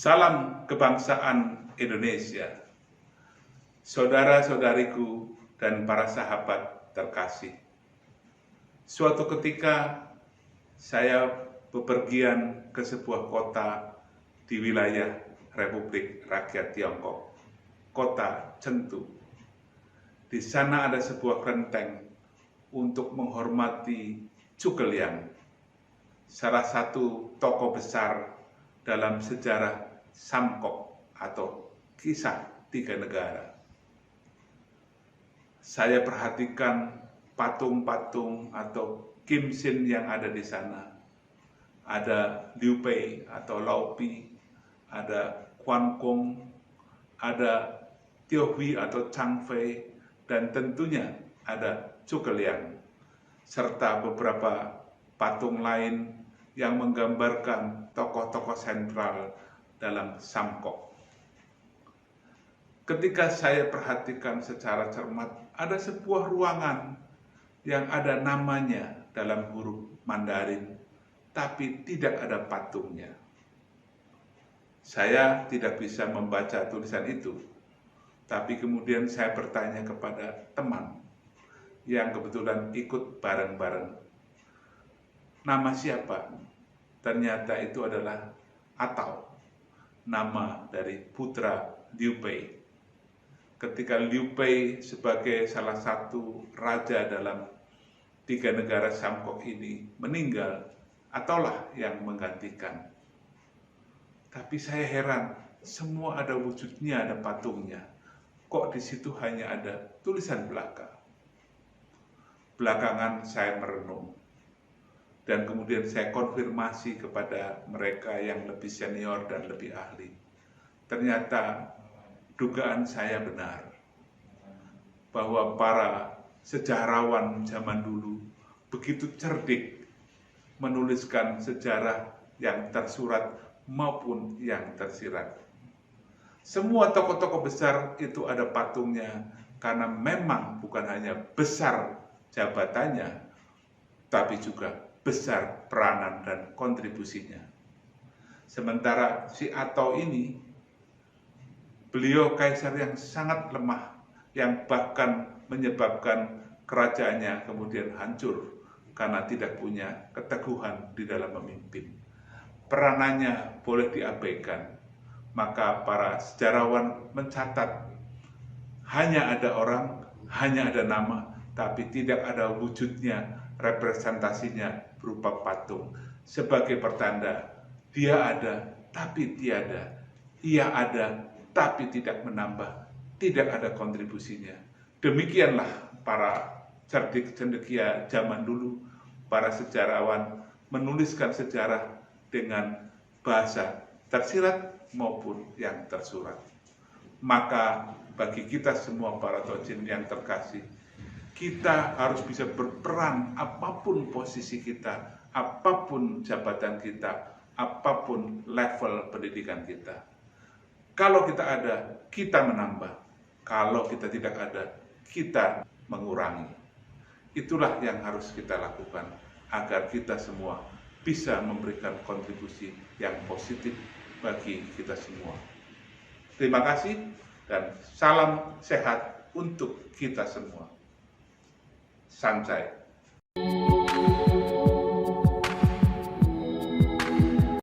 Salam kebangsaan Indonesia, saudara-saudariku dan para sahabat terkasih. Suatu ketika saya bepergian ke sebuah kota di wilayah Republik Rakyat Tiongkok, kota Chengdu. Di sana ada sebuah kelenteng untuk menghormati Zhuge Liang, salah satu tokoh besar dalam sejarah Samkok atau kisah tiga negara. Saya perhatikan patung-patung atau kimsin yang ada di sana. Ada Liu Bei atau Lao Pi, ada Quan Gong, ada Tio Hui atau Chang Fei, dan tentunya ada Zhuge Liang, serta beberapa patung lain yang menggambarkan tokoh-tokoh sentral dalam Samkok. Ketika saya perhatikan secara cermat, ada sebuah ruangan yang ada namanya dalam huruf Mandarin, tapi tidak ada patungnya. Saya tidak bisa membaca tulisan itu, tapi kemudian saya bertanya kepada teman yang kebetulan ikut bareng-bareng. Nama siapa? Ternyata itu adalah Atau, nama dari putra Liu Bei. Ketika Liu Bei sebagai salah satu raja dalam tiga negara Samkok ini meninggal, Ataulah yang menggantikan. Tapi saya heran, semua ada wujudnya, ada patungnya. Kok di situ hanya ada tulisan belaka? Belakangan saya merenung. Dan kemudian saya konfirmasi kepada mereka yang lebih senior dan lebih ahli. Ternyata dugaan saya benar, bahwa para sejarawan zaman dulu begitu cerdik menuliskan sejarah yang tersurat maupun yang tersirat. Semua tokoh-tokoh besar itu ada patungnya, karena memang bukan hanya besar jabatannya, tapi juga besar peranan dan kontribusinya. Sementara si Atau ini, beliau kaisar yang sangat lemah, yang bahkan menyebabkan kerajaannya kemudian hancur karena tidak punya keteguhan di dalam memimpin. Peranannya boleh diabaikan, maka para sejarawan mencatat hanya ada orang, hanya ada nama, tapi tidak ada wujudnya, representasinya berupa patung, sebagai pertanda dia ada tapi tiada, ia ada tapi tidak menambah, tidak ada kontribusinya. Demikianlah para cerdik cendekia zaman dulu, para sejarawan menuliskan sejarah dengan bahasa tersirat maupun yang tersurat. Maka bagi kita semua para tojin yang terkasih, kita harus bisa berperan apapun posisi kita, apapun jabatan kita, apapun level pendidikan kita. Kalau kita ada, kita menambah. Kalau kita tidak ada, kita mengurangi. Itulah yang harus kita lakukan agar kita semua bisa memberikan kontribusi yang positif bagi kita semua. Terima kasih dan salam sehat untuk kita semua. Sanjay.